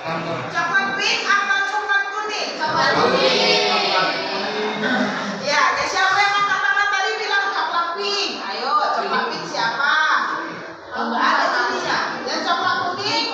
Coklat pink atau coklat kuning? Coklat kuning. Ya, siapa yang angkat tangan tadi bilang coklat pink? Ayo, coklat pink siapa? Enggak ada jadinya. Dan coklat kuning?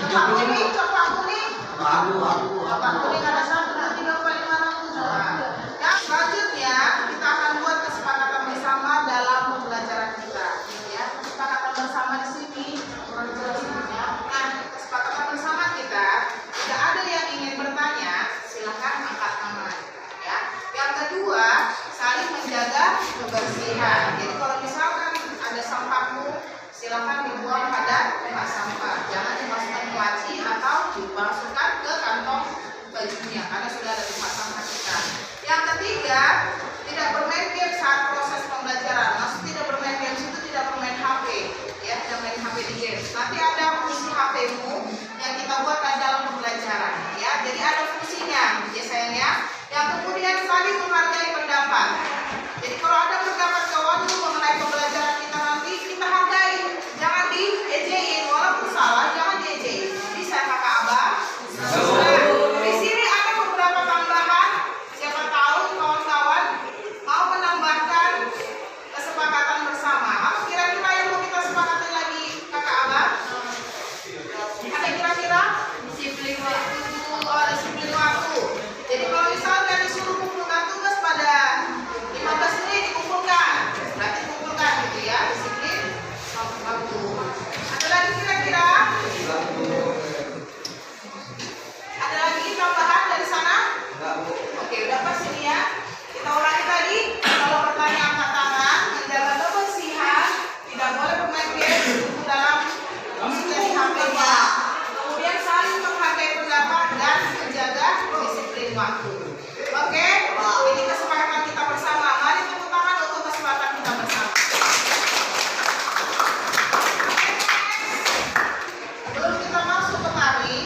Coklat kuning, coklat kuning. Coklat kuning ada 1, 2, 3, 4, 5, 6, 7. Yang selanjutnya kita akan buat kesepakatan bersama dalam pembelajaran kita. Ya, kesepakatan bersama di sini. Nah, kesepakatan bersama kita, jika ada yang ingin bertanya, silakan angkat tangan. Ya. Yang kedua, saling menjaga kebersihan. Jadi kalau misalkan ada sampahmu, silakan dibuang pada tempat sampah. Jangan dimasukkan ke laci atau dimasukkan ke kantong bajunya karena sudah ada tempat sampah kita. Yang ketiga, tidak bermain game saat proses pembelajaran. Maksud tidak bermain game itu tidak bermain HP, ya, tidak main HP di game. Nanti ada fungsi HP-mu yang kita buat dalam pembelajaran, ya. Jadi ada fungsinya, ya sayang ya. Yang kemudian saling menghargai pendapat. Jadi kalau ada pendapat kawanmu mengenai pembelajaran kita nanti, kita hargai. Jangan diejein, walaupun salah jangan diejein. Bisa kakak Abah? Nah, di sini ada beberapa tambahan. Siapa tahu kawan-kawan mau menambahkan kesepakatan bersama. Apa kira-kira yang mau kita sepakati lagi kakak Abah? Ada kira-kira? Disiplin waktu. Oh, disiplin waktu. Jadi kalau misalnya disuruh kumpulkan tugas pada 15 menit dikumpulkan, berarti kumpulkan gitu ya, disiplin waktu. Ada lagi kira-kira? Ada lagi tambahan dari sana? Oke, udah pas ini ya. Kita ulangi tadi, kalau bertanya angkat tangan, menjaga kebersihan, tidak boleh bermain game di dalam posisi HP-nya. Kemudian saling menghargai pendapat dan menjaga disiplin waktu. Oke, ini kesepakatan kita bersama. Mari tepuk tangan untuk kesepakatan kita bersama. Sebelum kita masuk ke mari,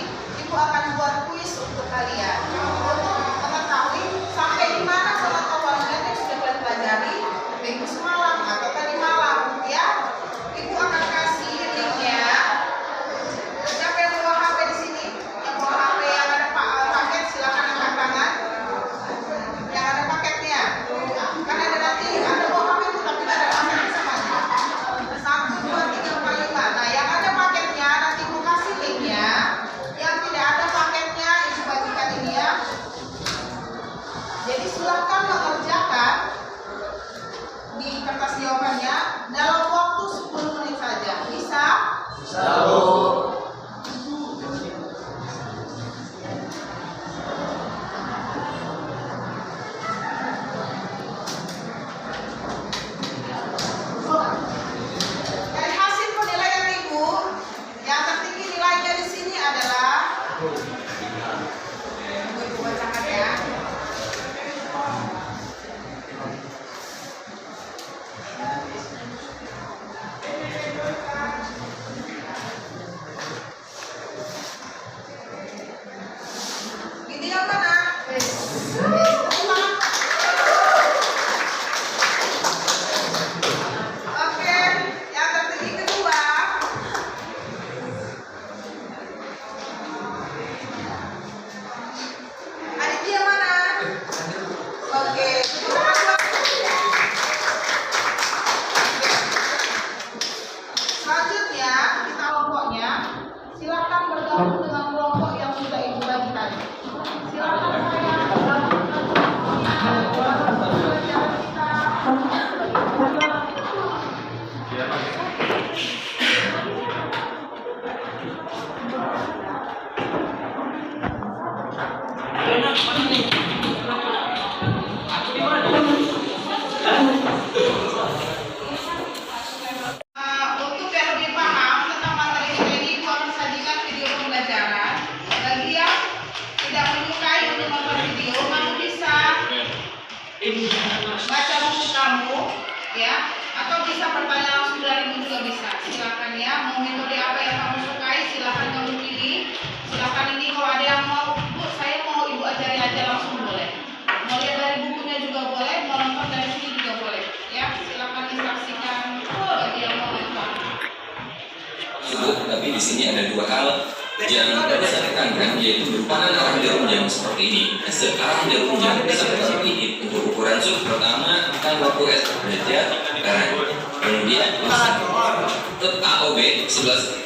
Ibu akan buat kuis untuk kalian untuk mengetahui sampai di mana pengetahuannya yang sudah kalian pelajari minggu semalam atau tadi malam, ya. Ibu akan kasih linknya. Siapa yang bawa HP di sini? Yang bawa HP yang ada paket silakan angkat tangan. Yang ada paketnya. Kan ada nanti ada bawa HP itu tapi tidak ada paketnya samanya. 1, 2, 3, 4, 5. Nah, yang ada paketnya nanti Ibu kasih linknya. Yang tidak ada paketnya Ibu bagikan ini ya. Jadi silakan mengerjakan di kertas jawabannya dalam waktu 10 menit saja. Bisa? Dari hasil penilaian Ibu, yang tertinggi nilainya di sini adalah Ibu bacakan ya. Ini yang mana? Oke, yang tertinggi kedua. Aditya mana? Oke. Selanjutnya kita kelompoknya. Silakan bergabung dengan kelompok yang sudah Ibu bagi tadi. Silakan saya bergabung dengan kelompoknya. Untuk yang lebih paham tentang materi ini, Ibu akan sajikan video pembelajaran. Bagi yang tidak menyukai untuk nonton video, kamu bisa baca buku kamu, ya, atau bisa bertanya langsung dari Ibu juga bisa. Silakan ya, mau metode apa yang kamu sukai, silakan kamu pilih. Silakan ini kalau ada yang mau, Bu, saya mau Ibu ajari aja langsung boleh. Mau lihat dari bukunya juga boleh, mau nonton dari sini juga boleh. Ya, silakan disaksikan bagi yang mau nonton. Tapi di sini ada 2 hal yang tadi saya tekankan yaitu berupa arah jarum jam seperti ini. Sekarang jarum jam bisa seperti ini. Untuk ukuran sub pertama 40 derajat kanan, kemudian untuk AOB 11.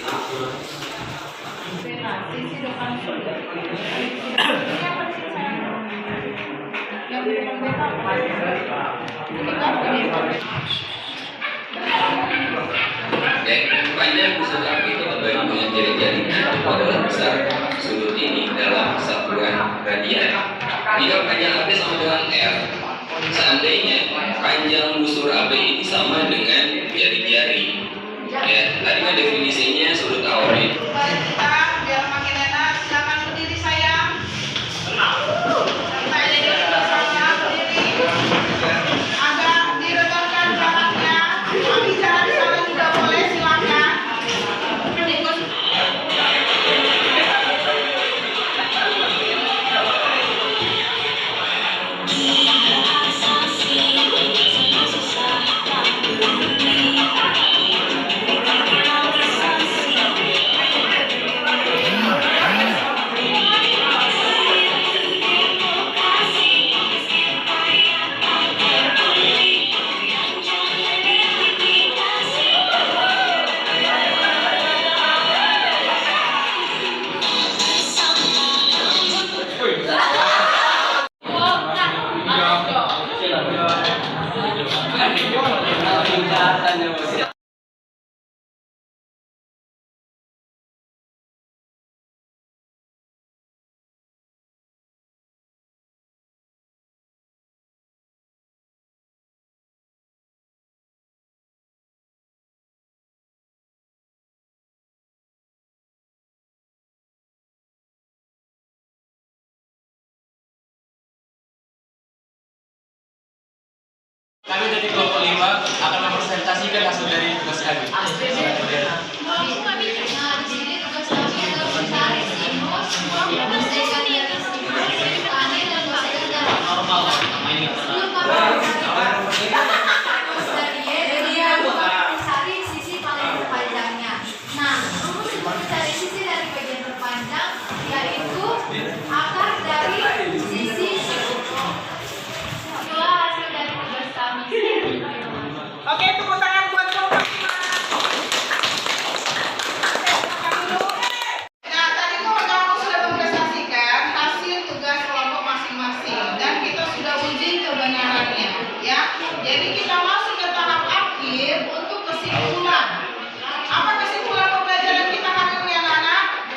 Oke, panjang busur kaki itu berbagai dengan jari-jarinya itu adalah besar sudut ini dalam satuan radian. Jika panjang AB sama dengan R, seandainya panjang busur AB ini sama dengan jari-jari, ya, tadi kan definisinya sudut AOB. Kita biar makin enak, silakan berdiri sayang. Sampai jadi bersama berdiri. Agak diregangkan belakangnya. Bicara di sana juga boleh, silakan. Kami dari kelompok 5 akan mempresentasikan hasil dari tugas kami. Nah, di sini tugas kami adalah mencari simus, menyelesaikan dari simus, petani dan menyelesaikan dari Normal. sebelum kami rumus dari Y, jadi kami mencari sisi paling terpanjangnya. Nah, rumus untuk mencari sisi dari bagian terpanjang yaitu akar dari sisi 10. Itulah hasil dari tugas kami. Oke, tepuk tangan buat kelompok 5. Nah, tadi kamu sudah mempresentasikan hasil tugas kelompok masing-masing dan kita sudah uji kebenarannya, ya. Jadi kita masuk ke tahap akhir untuk kesimpulan. Apa kesimpulan pembelajaran kita hari ini, anak-anak?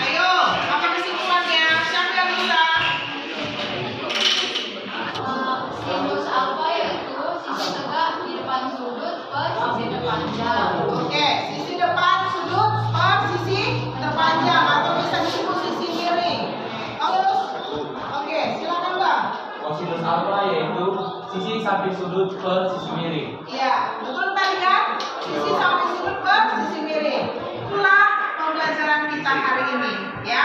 Ayo, apa kesimpulannya? Siapa yang bisa? Simus apa yaitu sisi tegak di depan sudut per sisi terpanjang. Oke, sisi depan sudut per sisi terpanjang atau bisa disebut sisi miring. Oke, silakan Bang. Kosinus alfa yaitu sisi samping sudut per sisi miring. Iya, betul tadi kan? Sisi samping sudut per sisi miring. Itulah pembelajaran kita hari ini, ya.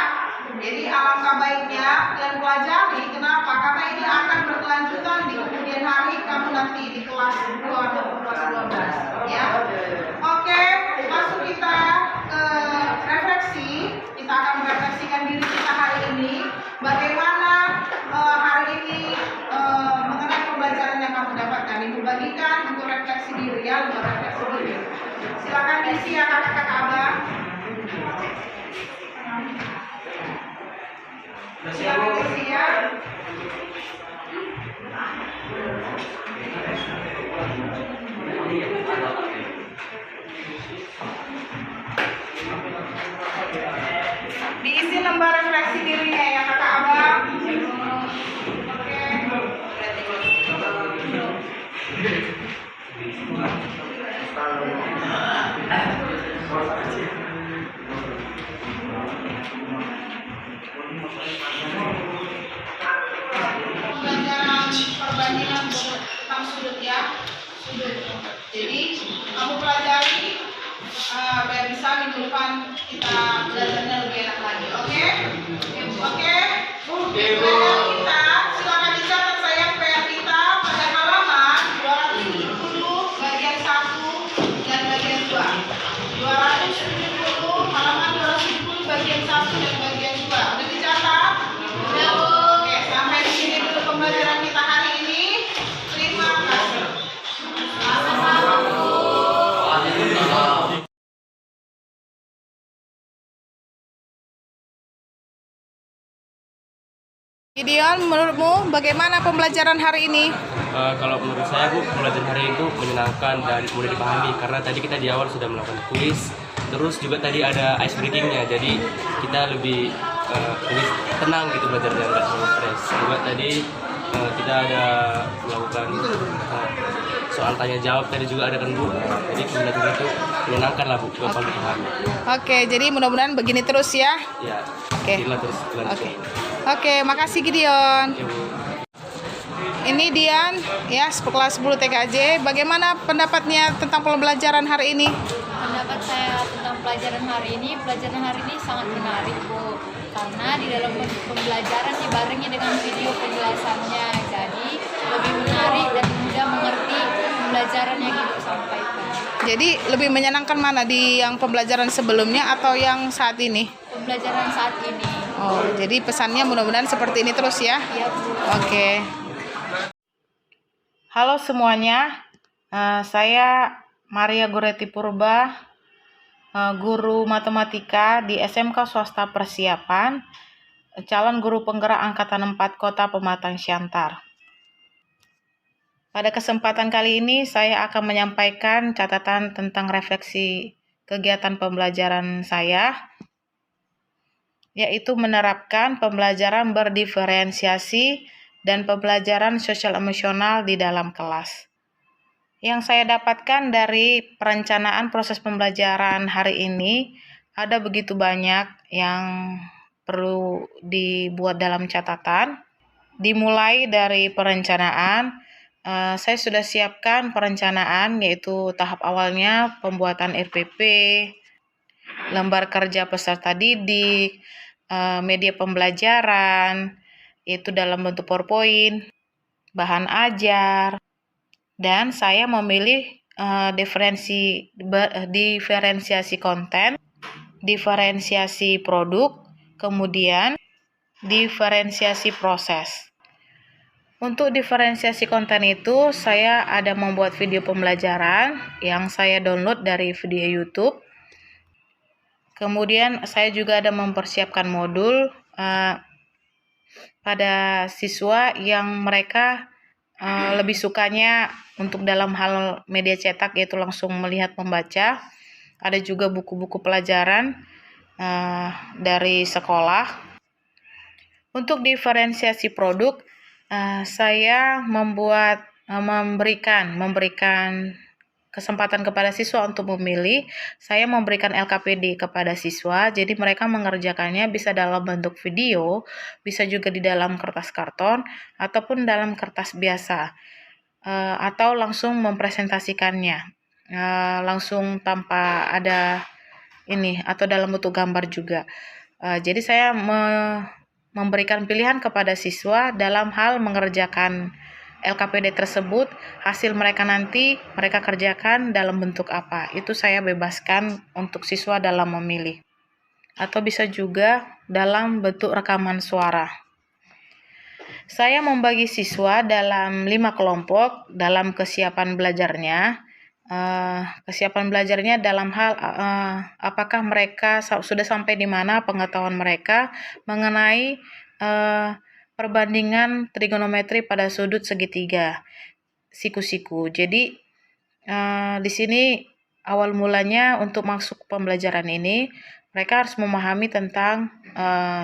Jadi alangkah baiknya kalian pelajari. Kenapa? Karena ini akan berkelanjutan di kemudian hari kamu nanti di kelas 2 atau kelas 12, ya. Oke, masuk kita ke refleksi. Kita akan merefleksikan diri kita hari ini. Bagaimana hari ini mengenai pembelajaran yang kamu dapatkan. Ibu bagikan untuk refleksi diri, ya, untuk refleksi diri. Silakan diisi ya kakak-kakak abang. Silakan diisi ya. Diisi lembar refleksi dirinya ya kakak abang. Oke. Pembelajaran perbandingan sudut ya, sudut. Jadi kamu pelajari biar bisa minggu depan kita belajarnya lebih enak lagi. Oke? Oke? PR kita silakan dicatat sayang, PR kita pada halaman 270 bagian 1 dan bagian 2. 270 halaman 270 Gideon, menurutmu bagaimana pembelajaran hari ini? Kalau menurut saya Bu, pembelajaran hari itu menyenangkan dan mudah dipahami karena tadi kita di awal sudah melakukan kuis, terus juga tadi ada ice breakingnya, jadi kita lebih tenang gitu belajarnya, nggak terlalu stres. Juga tadi kita ada melakukan soal tanya jawab tadi juga ada kan Bu, jadi pembelajaran itu menyenangkan lah Bu, gampang dipahami. Oke, jadi mudah-mudahan begini terus ya. Ya, Oke. inilah terus Oke. Oke, makasih Gideon. Ya, Bu. Ini Dian, ya, kelas 10 TKJ. Bagaimana pendapatnya tentang pembelajaran hari ini? Pendapat saya tentang pelajaran hari ini sangat menarik Bu, karena di dalam pembelajaran dibarengi dengan video penjelasannya, jadi lebih menarik dan mudah mengerti pembelajaran yang Ibu sampaikan. Jadi lebih menyenangkan mana, di yang pembelajaran sebelumnya atau yang saat ini? Pembelajaran saat ini. Oh, jadi pesannya mudah-mudahan seperti ini terus ya. Ya Bu. Oke. Halo semuanya, saya Maria Goreti Purba, guru matematika di SMK Swasta Persiapan, calon guru penggerak Angkatan 4 Kota Pematang Siantar. Pada kesempatan kali ini saya akan menyampaikan catatan tentang refleksi kegiatan pembelajaran saya, yaitu menerapkan pembelajaran berdiferensiasi dan pembelajaran sosial emosional di dalam kelas. Yang saya dapatkan dari perencanaan proses pembelajaran hari ini, ada begitu banyak yang perlu dibuat dalam catatan. Dimulai dari perencanaan, saya sudah siapkan perencanaan, yaitu tahap awalnya pembuatan RPP, lembar kerja peserta didik, media pembelajaran, yaitu dalam bentuk PowerPoint, bahan ajar, dan saya memilih diferensiasi konten, diferensiasi produk, kemudian diferensiasi proses. Untuk diferensiasi konten itu, saya ada membuat video pembelajaran yang saya download dari video YouTube. Kemudian saya juga ada mempersiapkan modul pada siswa yang mereka lebih sukanya untuk dalam hal media cetak, yaitu langsung melihat membaca. Ada juga buku-buku pelajaran dari sekolah. Untuk diferensiasi produk, saya memberikan kesempatan kepada siswa untuk memilih. Saya memberikan LKPD kepada siswa, jadi mereka mengerjakannya bisa dalam bentuk video, bisa juga di dalam kertas karton, ataupun dalam kertas biasa, atau langsung mempresentasikannya, langsung tanpa ada ini, atau dalam bentuk gambar juga. Jadi saya memberikan pilihan kepada siswa dalam hal mengerjakan LKPD tersebut, hasil mereka nanti mereka kerjakan dalam bentuk apa. Itu saya bebaskan untuk siswa dalam memilih. Atau bisa juga dalam bentuk rekaman suara. Saya membagi siswa dalam 5 kelompok dalam kesiapan belajarnya. Kesiapan belajarnya dalam hal apakah mereka sudah sampai di mana pengetahuan mereka mengenai perbandingan trigonometri pada sudut segitiga, siku-siku. Jadi di sini awal mulanya untuk masuk pembelajaran ini, mereka harus memahami tentang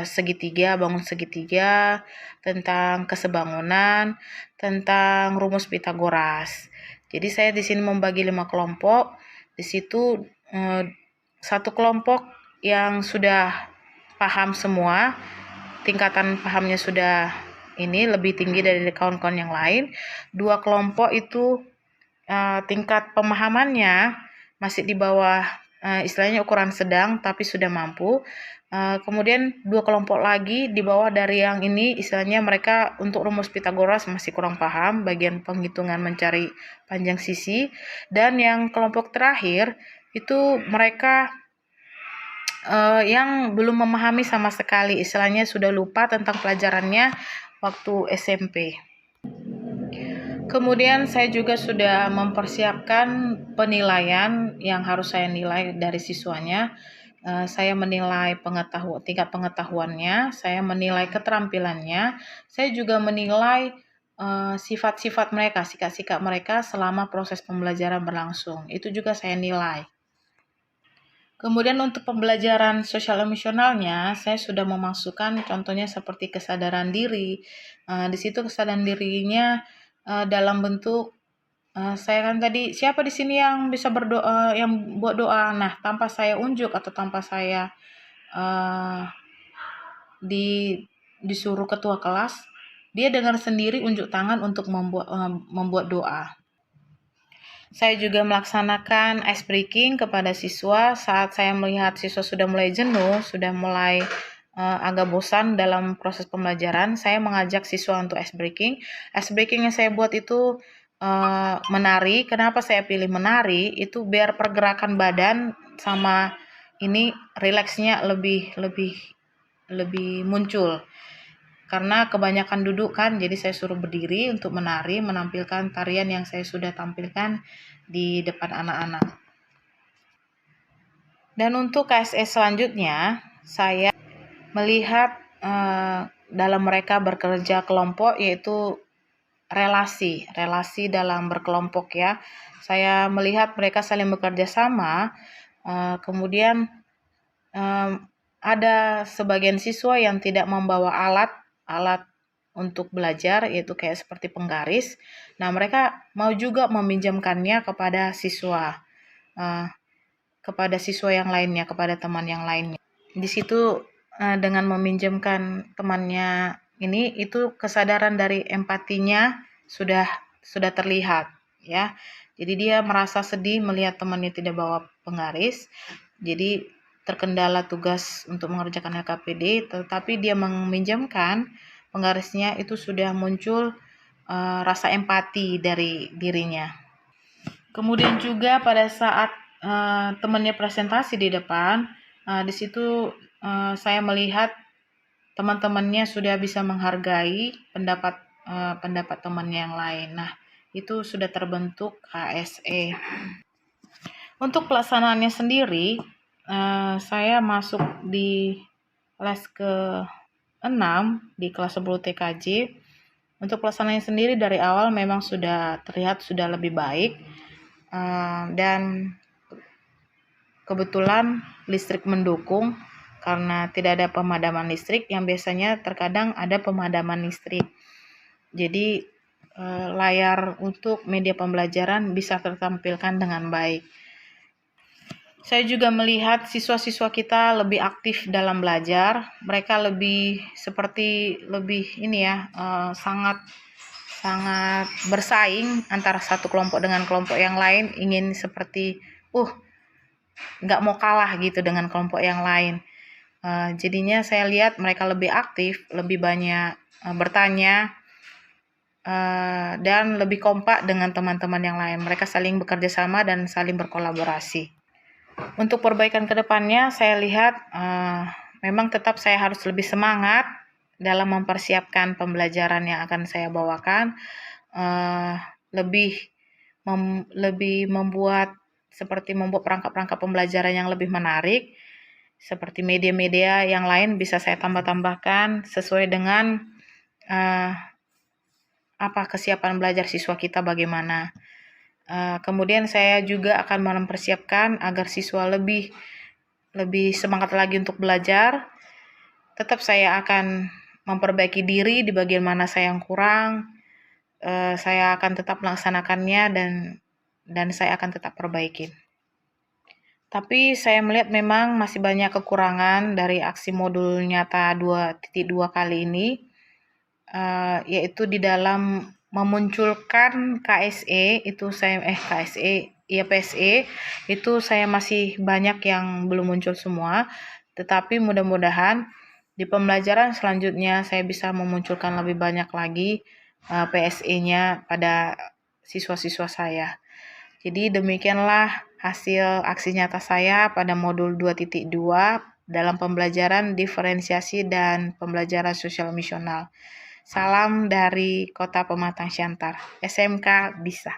segitiga, bangun segitiga, tentang kesebangunan, tentang rumus Pitagoras. Jadi saya di sini membagi 5 kelompok. Di situ satu kelompok yang sudah paham semua, tingkatan pahamnya sudah lebih tinggi dari kawan-kawan yang lain. 2 kelompok itu tingkat pemahamannya masih di bawah istilahnya ukuran sedang, tapi sudah mampu. Kemudian 2 kelompok lagi di bawah dari yang ini, istilahnya mereka untuk rumus Pitagoras masih kurang paham, bagian penghitungan mencari panjang sisi. Dan yang kelompok terakhir itu mereka yang belum memahami sama sekali, istilahnya sudah lupa tentang pelajarannya waktu SMP. Kemudian saya juga sudah mempersiapkan penilaian yang harus saya nilai dari siswanya. Saya menilai tingkat pengetahuannya, saya menilai keterampilannya, saya juga menilai sifat-sifat mereka, sikap-sikap mereka selama proses pembelajaran berlangsung. Itu juga saya nilai. Kemudian untuk pembelajaran sosial emosionalnya, saya sudah memasukkan contohnya seperti kesadaran diri. Di situ kesadaran dirinya dalam bentuk saya kan tadi, siapa di sini yang bisa berdoa, yang buat doa? Nah, tanpa saya unjuk atau tanpa saya disuruh ketua kelas, dia dengar sendiri unjuk tangan untuk membuat doa. Saya juga melaksanakan ice breaking kepada siswa saat saya melihat siswa sudah mulai jenuh, sudah mulai agak bosan dalam proses pembelajaran. Saya mengajak siswa untuk ice breaking. Ice breaking yang saya buat itu menari. Kenapa saya pilih menari? Itu biar pergerakan badan sama ini rileksnya lebih muncul. Karena kebanyakan duduk kan, jadi saya suruh berdiri untuk menari, menampilkan tarian yang saya sudah tampilkan di depan anak-anak. Dan untuk KSE selanjutnya, saya melihat dalam mereka bekerja kelompok, yaitu relasi dalam berkelompok ya. Saya melihat mereka saling bekerja sama, kemudian ada sebagian siswa yang tidak membawa alat untuk belajar, yaitu kayak seperti penggaris. Nah, mereka mau juga meminjamkannya kepada siswa yang lainnya, kepada teman yang lainnya. Di situ dengan meminjamkan temannya ini, itu kesadaran dari empatinya sudah terlihat ya. Jadi dia merasa sedih melihat temannya tidak bawa penggaris. Jadi terkendala tugas untuk mengerjakan LKPD, tetapi dia meminjamkan penggarisnya, itu sudah muncul rasa empati dari dirinya. Kemudian juga pada saat temannya presentasi di depan, di situ saya melihat teman-temannya sudah bisa menghargai pendapat temannya yang lain. Nah, itu sudah terbentuk KSE. Untuk pelaksanaannya sendiri, saya masuk di kelas ke-6 di kelas 10 TKJ. Untuk pelaksanaannya sendiri dari awal memang sudah terlihat sudah lebih baik, dan kebetulan listrik mendukung karena tidak ada pemadaman listrik, yang biasanya terkadang ada pemadaman listrik. Jadi layar untuk media pembelajaran bisa tertampilkan dengan baik. Saya juga melihat siswa-siswa kita lebih aktif dalam belajar. Mereka lebih sangat bersaing antara satu kelompok dengan kelompok yang lain, ingin seperti nggak mau kalah gitu dengan kelompok yang lain. Jadinya saya lihat mereka lebih aktif, lebih banyak bertanya, dan lebih kompak dengan teman-teman yang lain. Mereka saling bekerja sama dan saling berkolaborasi. Untuk perbaikan ke depannya, saya lihat memang tetap saya harus lebih semangat dalam mempersiapkan pembelajaran yang akan saya bawakan, lebih membuat perangkat-perangkat pembelajaran yang lebih menarik, seperti media-media yang lain bisa saya tambah-tambahkan sesuai dengan kesiapan belajar siswa kita bagaimana. Kemudian saya juga akan mempersiapkan agar siswa lebih semangat lagi untuk belajar. Tetap saya akan memperbaiki diri di bagian mana saya yang kurang. Saya akan tetap melaksanakannya dan saya akan tetap perbaikin. Tapi saya melihat memang masih banyak kekurangan dari aksi modul nyata 2.2 kali ini, yaitu di dalam memunculkan PSE itu saya masih banyak yang belum muncul semua. Tetapi mudah-mudahan di pembelajaran selanjutnya saya bisa memunculkan lebih banyak lagi PSE-nya pada siswa-siswa saya. Jadi demikianlah hasil aksi nyata saya pada modul 2.2 dalam pembelajaran diferensiasi dan pembelajaran sosial emosional. Salam dari Kota Pematang Siantar, SMK Bisa.